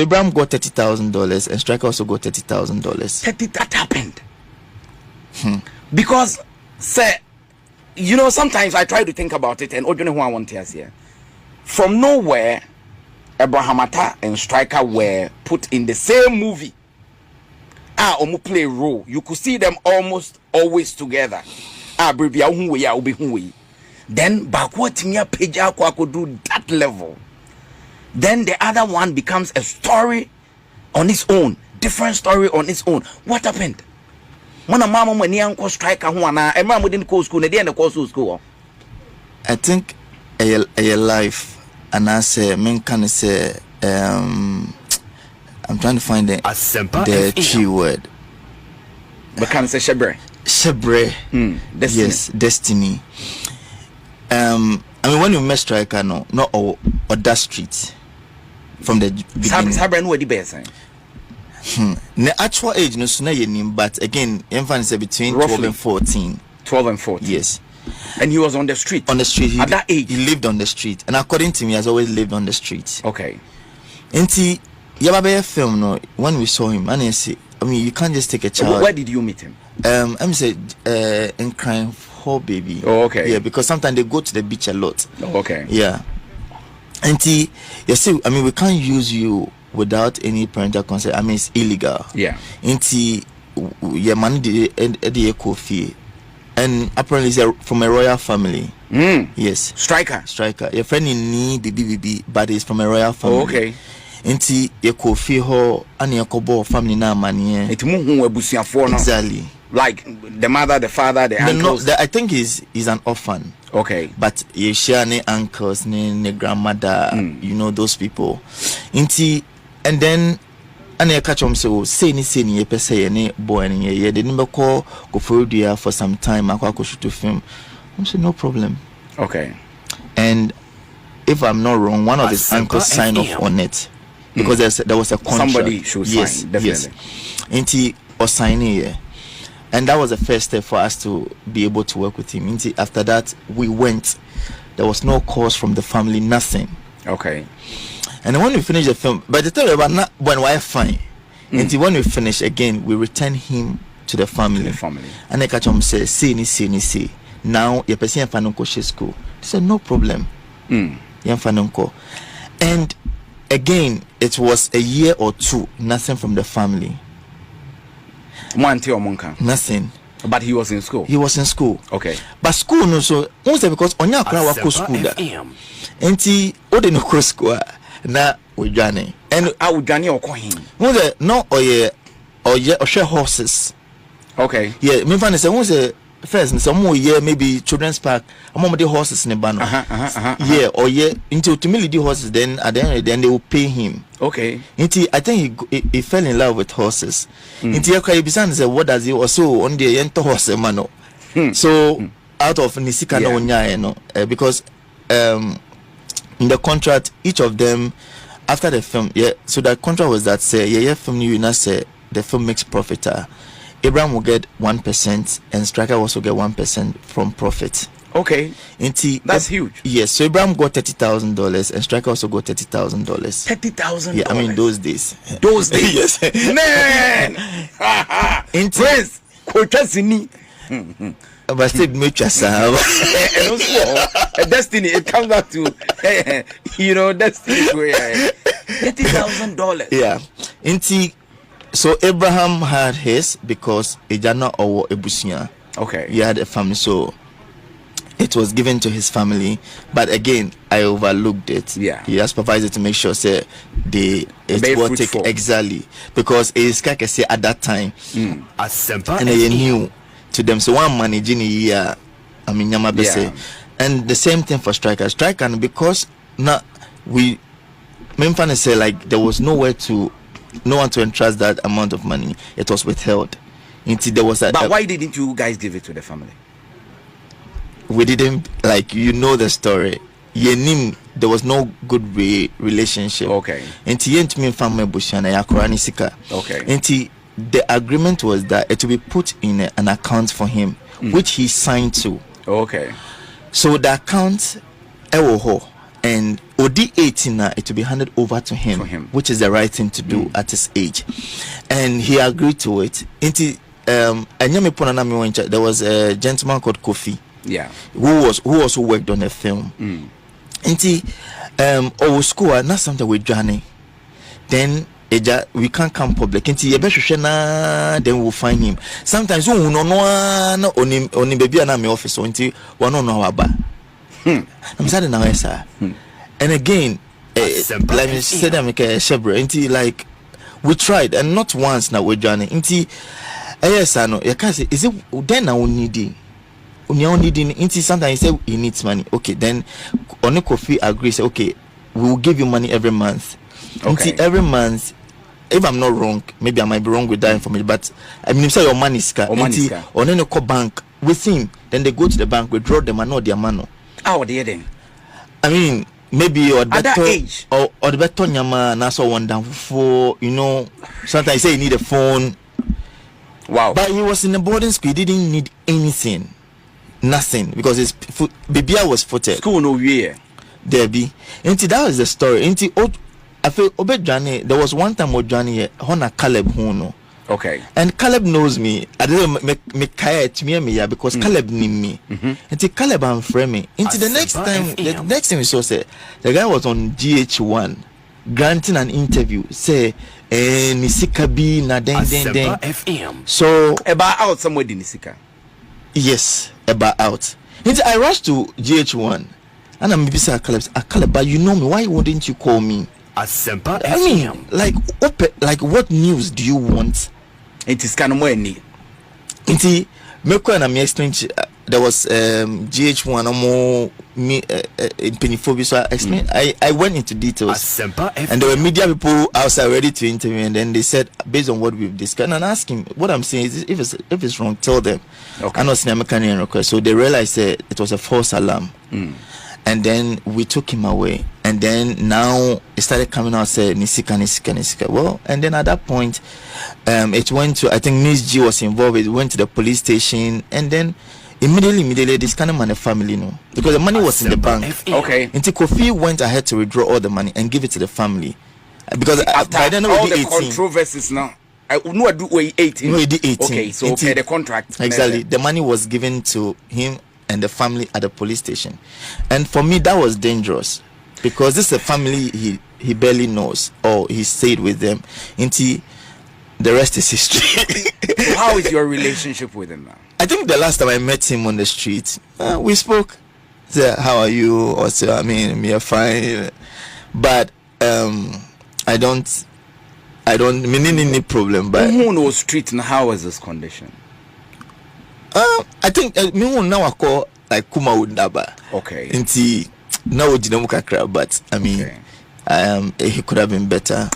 Abraham got $30,000 and Striker also got $30,000. That happened. Because, sir, you know, sometimes I try to think about it, and who I want to here. From nowhere, Abraham Atta and Striker were put in the same movie. Omu play a role. You could see them almost always together. Then backward Peja could do that level. Then the other one becomes a story on its own, different story on its own. What happened? When a mama when the uncle Striker who and a mom didn't go school, they didn't go school. I think a life, and I say, men can say, I'm trying to find the key word. But can say shebre. Shebre. Destiny. Yes, destiny. I mean, when you met Striker, no, not or that street from the beginning. Sabra no the best. The actual age no sooner your name, but again, emphasis between roughly 12 and 14. 12 and 14. Yes. And he was on the street. On the street. At that age. He lived on the street. And according to me, he has always lived on the street. Okay. And he Yababe film no when we saw him, and I mean you can't just take a child. Where did you meet him? I'm say in Crime for Baby. Oh, okay. Yeah, because sometimes they go to the beach a lot. Oh, okay. Yeah. And he, you see, I mean we can't use you without any parental consent. I mean it's illegal. Yeah. And he, yeah, money the coffee. And apparently he's from a royal family. Yes. Striker. Your friend in need BBB, but he's from a royal family. Oh, okay. Nti Ekofi ho and Yakobo family na money. Exactly. Like the mother, the father, the uncles. No, I think he's an orphan. Okay. But you share ne uncles, ne grandmother, you know those people. Nti and then and I catch him so say ni per se ne boy ni ye they didn't call go for some time. I go shoot to film. I said no problem. Okay. And if I'm not wrong, one of his uncles signed off on it. Because there was a contract. Somebody should sign, definitely. Yes. And he was signing here. And that was the first step for us to be able to work with him. And after that, we went. There was no calls from the family, nothing. Okay. And when we finished the film, by the time about not when we're fine. And when we finish again, we return him to the family. And they catch him say, see. Now your person Fanunko school. They said no problem. Fanunko. And again, it was a year or two, nothing from the family. Nothing. But he was in school. He was in school. Okay. But school no so once because onya kra wa ko school da. Enti o de no ko school na odwane. And odwane okohin. Once no oye ohwe horses. Okay. Yeah, me fan say once first in some more year maybe children's park among the horses in the banner. Yeah, or yeah until to me the horses then at the end then they will pay him. Okay. Until I think he fell in love with horses. Until he said what does he also on the enter horse mano. So out of Nisika no nya because in the contract each of them after the film so the contract was that say film you not say the film makes profit. Abraham will get 1% and Striker will also get 1% from profit. Okay. That's huge. Yes, so Abraham got $30,000 and Striker also got $30,000. $30,000. Yeah, I mean those days. Those days. Yes. Man. Prince. But still make yourself. And also, destiny. It comes back to destiny. $30,000. Yeah. So Abraham had his because Ejana or Ebusia. Okay. He had a family, so it was given to his family. But again, I overlooked it. Yeah. He has supervised to make sure say it will take exactly because it's like I say at that time. And they knew to them. So one managing a year, I mean Yamabese. And the same thing for Striker. Striker because now we Memphis say like there was nowhere to no one to entrust that amount of money. It was withheld until there was but why didn't you guys give it to the family? We didn't the story. There was no good relationship. Okay. Until me family Bushana Yakurani Sika. Okay. Until the agreement was that it will be put in an account for him, which he signed to. Okay. So the account and Odi 18 now, it will be handed over to him, which is the right thing to do at his age, and he agreed to it. There was a gentleman called Kofi, who also worked on a film. Our school not something with Johnny. Then we can't come public. Then we'll find him. Sometimes we no only baby and my office. One no about. I'm sad now, sir. And again, like me said, I'm like a shepherd. Like we tried, and not once now with Johnny. Yes, I know. Is it then I will need it? Sometimes he say he needs money. Okay, then Oni Kofi agrees. Okay, we will give you money every month. Okay. Every month, if I'm not wrong, maybe I might be wrong with that information, but I mean, say your money is car. Or then you call bank with him. Then they go to the bank, withdraw them and not their money. Oh, dear then. I mean, maybe or at that age, or the better nyama na so one down for Sometimes you say you need a phone. Wow. But he was in a boarding school. He didn't need anything, nothing, because his Bibia was footed. School no year. There be. That was the story. I feel Johnny. There was one time with Johnny here, Hona Caleb Huno. Okay. And Caleb knows me. I didn't make kaya to me because Caleb knew me. Caleb and Fremi. The next time, the next thing we saw, say the guy was on GH1 granting an interview. Say, Nisika be na den. So about out somewhere in Nisika. Yes, about out. I rushed to GH1 and I'm maybe say Caleb, but you know me. Why wouldn't you call me? I mean, like what news do you want? It is kind of more need. There was GH1 or more me in Pennyphobia, so I went into details, and there were media people outside ready to interview, and then they said based on what we've discussed, and ask him what I'm saying is if it's wrong, tell them. Okay. I know Sinamekani request, so they realized it was a false alarm. And then we took him away, and then now it started coming out, said Nisika. Well, and then at that point, it went to, I think Miss G was involved. It went to the police station, and then immediately this kind of man and family, because the money was in the bank. Okay. Until Kofi went ahead to withdraw all the money and give it to the family, because by then all the controversies now. I do 18. No, he did 18. Okay, so the contract. Exactly, the money was given to him and the family at the police station, and for me that was dangerous because this is a family he barely knows, or he stayed with them until the rest is history. So how is your relationship with him now? I think the last time I met him on the street, we spoke. Said, how are you? Or say, I mean, we are fine, but I don't mean any problem. But who knows street and how is this condition? I think me now I call like Kuma Undaba. Okay. Inti now Jinamuka crab, but I mean, he could have been better.